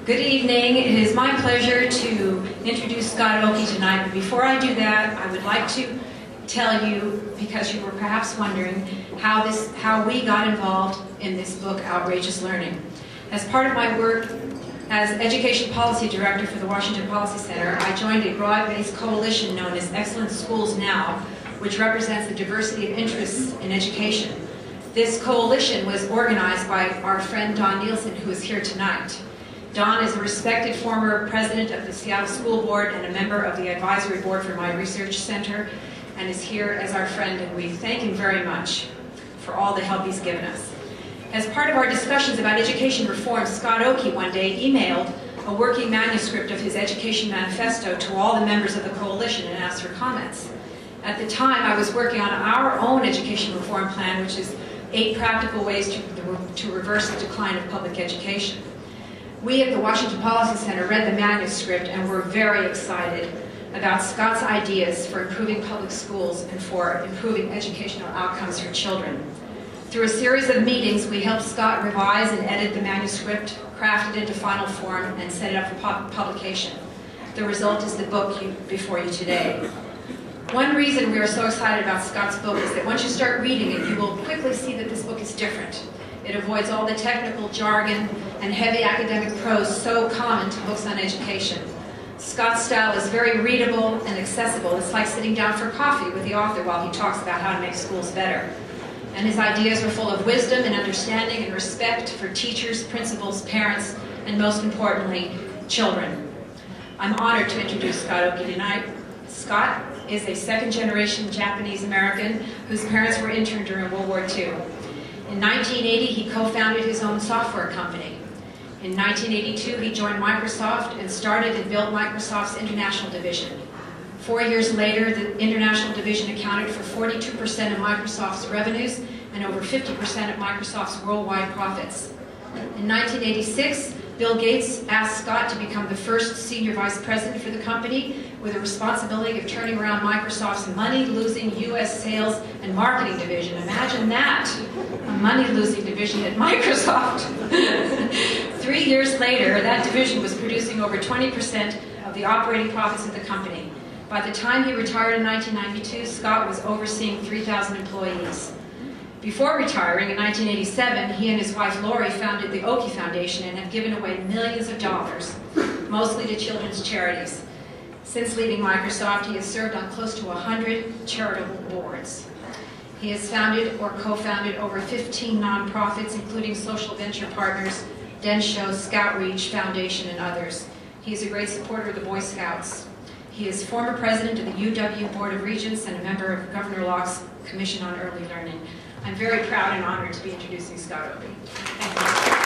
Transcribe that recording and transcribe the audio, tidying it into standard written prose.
Good evening. It is my pleasure to introduce Scott Oakey tonight. But before I do that, I would like to tell you, because you were perhaps wondering, how we got involved in this book, Outrageous Learning. As part of my work as Education Policy Director for the Washington Policy Center, I joined a broad-based coalition known as Excellent Schools Now, which represents the diversity of interests in education. This coalition was organized by our friend Don Nielsen, who is here tonight. Don is a respected former president of the Seattle School Board and a member of the advisory board for my research center, and is here as our friend, and we thank him very much for all the help he's given us. As part of our discussions about education reform, Scott Oakey one day emailed a working manuscript of his education manifesto to all the members of the coalition and asked for comments. At the time, I was working on our own education reform plan, which is 8 practical ways to reverse the decline of public education. We at the Washington Policy Center read the manuscript and were very excited about Scott's ideas for improving public schools and for improving educational outcomes for children. Through a series of meetings, we helped Scott revise and edit the manuscript, craft it into final form, and set it up for publication. The result is the book before you today. One reason we are so excited about Scott's book is that once you start reading it, you will quickly see that this book is different. It avoids all the technical jargon and heavy academic prose so common to books on education. Scott's style is very readable and accessible. It's like sitting down for coffee with the author while he talks about how to make schools better. And his ideas are full of wisdom and understanding and respect for teachers, principals, parents, and most importantly, children. I'm honored to introduce Scott Oakey tonight. Scott is a second-generation Japanese-American whose parents were interned during World War II. In 1980, he co-founded his own software company. In 1982, he joined Microsoft and started and built Microsoft's international division. 4 years later, the international division accounted for 42% of Microsoft's revenues and over 50% of Microsoft's worldwide profits. In 1986, Bill Gates asked Scott to become the first senior vice president for the company with the responsibility of turning around Microsoft's money-losing U.S. sales and marketing division. Imagine that, a money-losing division at Microsoft. 3 years later, that division was producing over 20% of the operating profits of the company. By the time he retired in 1992, Scott was overseeing 3,000 employees. Before retiring in 1987, he and his wife Lori founded the Oakey Foundation and have given away millions of dollars, mostly to children's charities. Since leaving Microsoft, he has served on close to 100 charitable boards. He has founded or co-founded over 15 nonprofits, including Social Venture Partners, Densho, Scout Reach Foundation, and others. He is a great supporter of the Boy Scouts. He is former president of the UW Board of Regents and a member of Governor Locke's Commission on Early Learning. I'm very proud and honored to be introducing Scott Oakey. Thank you.